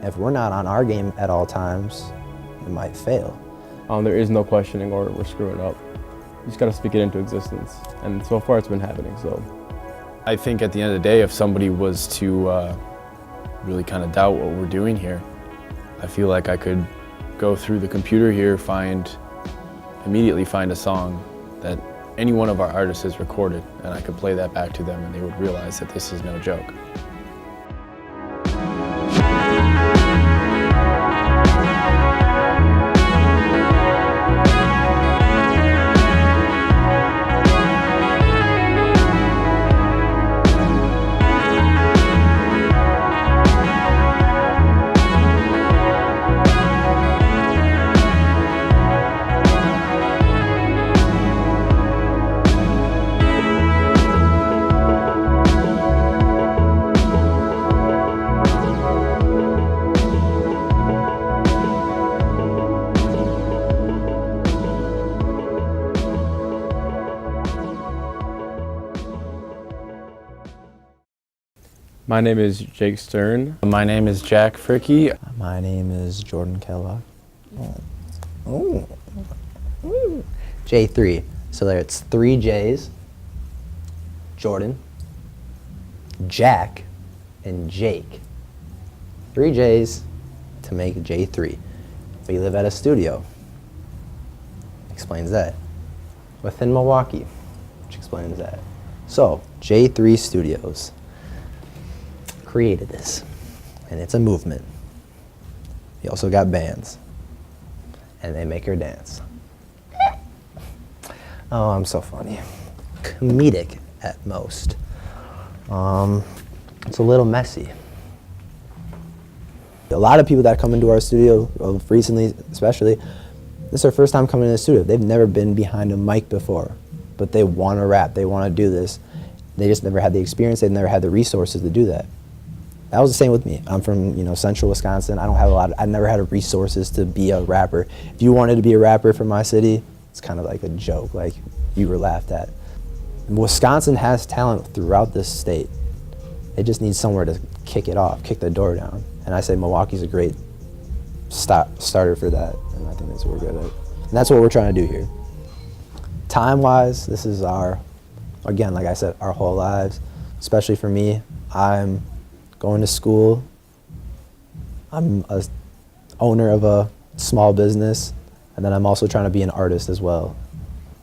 If we're not on our game at all times, it might fail. There is no questioning or we're screwing up. You just gotta speak it into existence. And so far it's been happening, so. I think at the end of the day, if somebody was to really kind of doubt what we're doing here, I feel like I could go through the computer here, immediately find a song that any one of our artists has recorded, and I could play that back to them and they would realize that this is no joke. My name is Jake Stern. My name is Jack Fricky. My name is Jordan Kellogg. Oh. Ooh. J3. So there it's 3 J's. Jordan, Jack, and Jake. 3 J's to make J3. We live at a studio. Explains that. Within Milwaukee, which explains that. So, J3 Studios created this, and it's a movement. We also got bands, and they make her dance. Oh, I'm so funny. Comedic at most. It's a little messy. A lot of people that come into our studio, recently especially, this is their first time coming to the studio. They've never been behind a mic before, but they want to rap, they want to do this. They just never had the experience, they've never had the resources to do that. That was the same with me. I'm from, central Wisconsin. I never had the resources to be a rapper. If you wanted to be a rapper from my city, it's kind of like a joke, like you were laughed at. Wisconsin has talent throughout this state. It just needs somewhere to kick it off, kick the door down. And I say Milwaukee's a great starter for that, and I think that's what we're good at. And that's what we're trying to do here. Time-wise, this is again, like I said, our whole lives. Especially for me, I'm going to school. I'm a owner of a small business, and then I'm also trying to be an artist as well,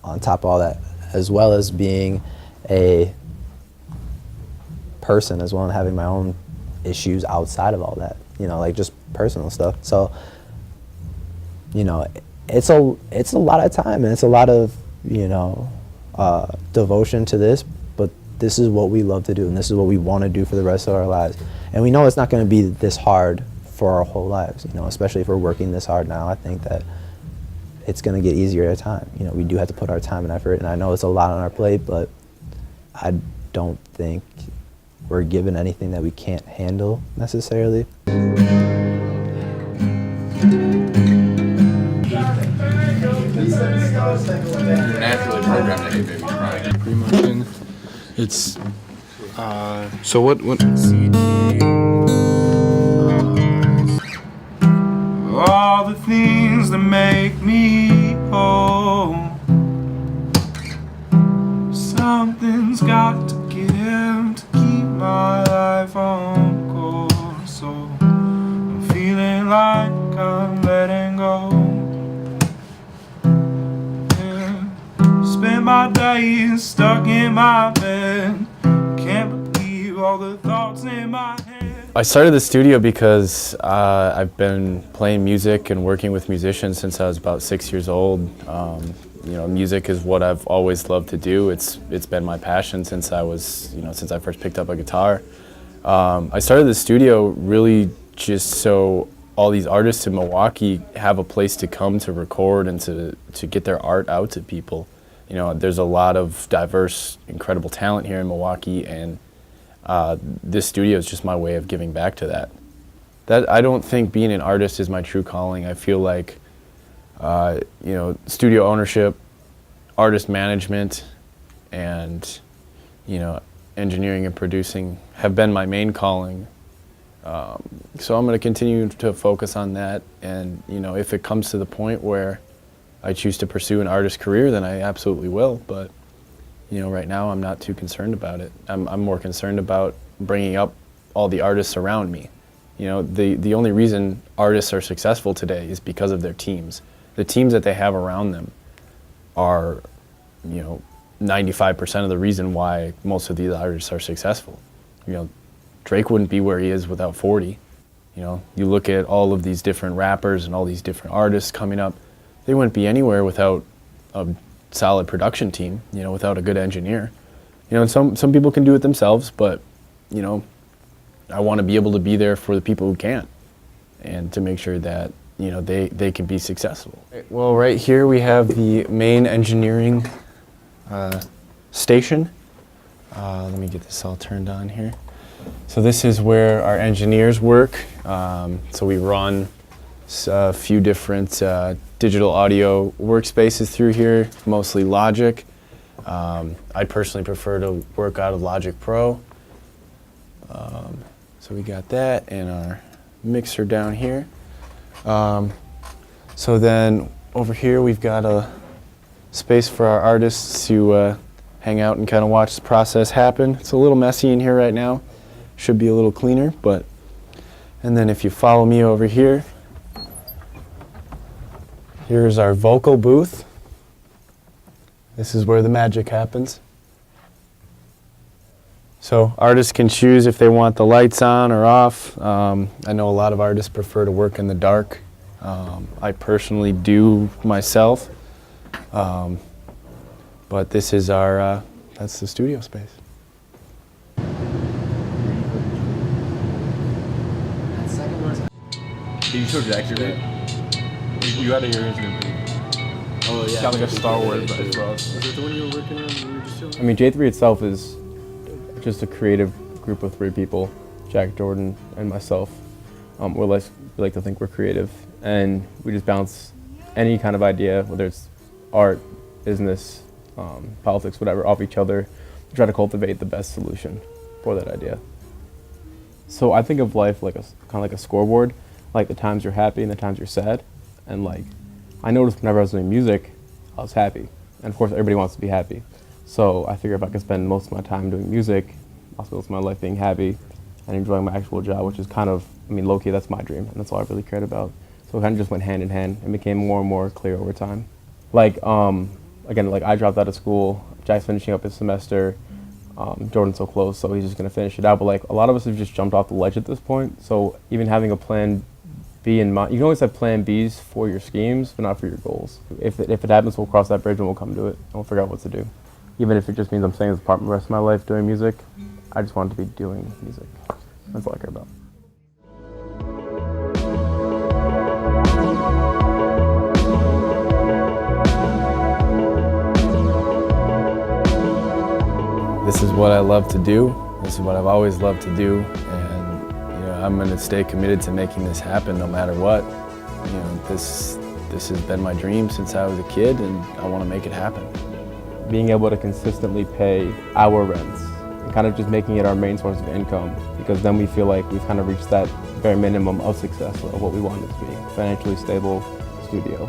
on top of all that, as well as being a person as well and having my own issues outside of all that, like just personal stuff. So, it's a lot of time and it's a lot of, devotion to this, but this is what we love to do and this is what we want to do for the rest of our lives. And we know it's not going to be this hard for our whole lives, especially if we're working this hard now. I think that it's going to get easier at a time. We do have to put our time and effort, and I know it's a lot on our plate, but I don't think we're given anything that we can't handle necessarily. Naturally programmed to hate baby crying. Pretty much. It's so what all the things that make me whole. Something's got to give to keep my life on course. So I'm feeling like I'm letting go. Yeah. Spend my days stuck in my bed. Can't believe all the thoughts in my head. I started the studio because I've been playing music and working with musicians since I was about 6 years old. Music is what I've always loved to do. It's been my passion since since I first picked up a guitar. I started the studio really just so all these artists in Milwaukee have a place to come to record and to get their art out to people. There's a lot of diverse, incredible talent here in Milwaukee, and this studio is just my way of giving back to that. I don't think being an artist is my true calling. I feel like, studio ownership, artist management, and, engineering and producing have been my main calling So I'm going to continue to focus on that, and you know, if it comes to the point where I choose to pursue an artist career, then I absolutely will. But you know, right now I'm not too concerned about it. I'm more concerned about bringing up all the artists around me. You know, the only reason artists are successful today is because of their teams. The teams that they have around them are, you know, 95% of the reason why most of these artists are successful. You know, Drake wouldn't be where he is without 40. You know, you look at all of these different rappers and all these different artists coming up, they wouldn't be anywhere without a solid production team, you know, without a good engineer. You know, and some people can do it themselves, but, you know, I want to be able to be there for the people who can't, and to make sure that, you know, they can be successful. Well, right here we have the main engineering station. Let me get this all turned on here. So this is where our engineers work. So we run a few different digital audio workspaces through here, mostly Logic. I personally prefer to work out of Logic Pro. So we got that, and our mixer down here. So then over here we've got a space for our artists to hang out and kind of watch the process happen. It's a little messy in here right now. Should be a little cleaner, but, and then if you follow me over here, here's our vocal booth. This is where the magic happens. So artists can choose if they want the lights on or off. I know a lot of artists prefer to work in the dark. I personally do myself. But this is our, that's the studio space. Did you show Jack your day? You had your instrument. Oh yeah. It's got like a Star Wars vibe for us. Was that the one you were working on when you were just chilling? I mean, J3 itself is just a creative group of 3 people, Jack, Jordan, and myself. We like to think we're creative, and we just bounce any kind of idea, whether it's art, business, politics, whatever, off each other, to try to cultivate the best solution for that idea. So I think of life like kind of like a scoreboard, like the times you're happy and the times you're sad. And like, I noticed whenever I was doing music, I was happy. And of course, everybody wants to be happy. So I figured if I could spend most of my time doing music, I'll spend most of my life being happy and enjoying my actual job, which is kind of, I mean, low-key, that's my dream, and that's all I really cared about. So it kind of just went hand in hand and became more and more clear over time. Like, again, like I dropped out of school, Jack's finishing up his semester, Jordan's so close, so he's just gonna finish it out. But like, a lot of us have just jumped off the ledge at this point. So even having a plan B in mind, you can always have plan Bs for your schemes, but not for your goals. If it happens, we'll cross that bridge and we'll come to it, and we'll figure out what to do. Even if it just means I'm staying in this apartment the rest of my life doing music, I just want to be doing music. That's all I care about. This is what I love to do. This is what I've always loved to do, and you know, I'm going to stay committed to making this happen no matter what. You know, this has been my dream since I was a kid, and I want to make it happen. Being able to consistently pay our rents and kind of just making it our main source of income, because then we feel like we've kind of reached that bare minimum of success of what we want it to be, financially stable studio.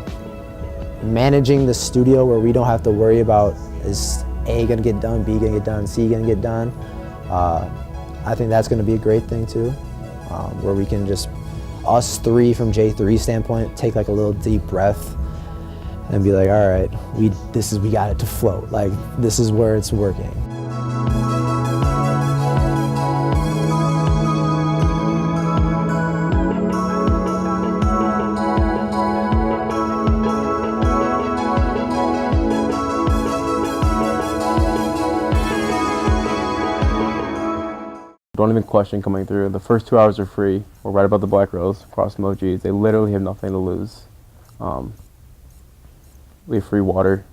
Managing the studio where we don't have to worry about is A gonna get done, B gonna get done, C gonna get done. I think that's gonna be a great thing too, where we can just, us 3 from J3 standpoint, take like a little deep breath and be like, all right, we got it to float. Like, this is where it's working. Don't even question coming through. The first 2 hours are free. We're right above the Black Rose, across emojis. They literally have nothing to lose. We have free water,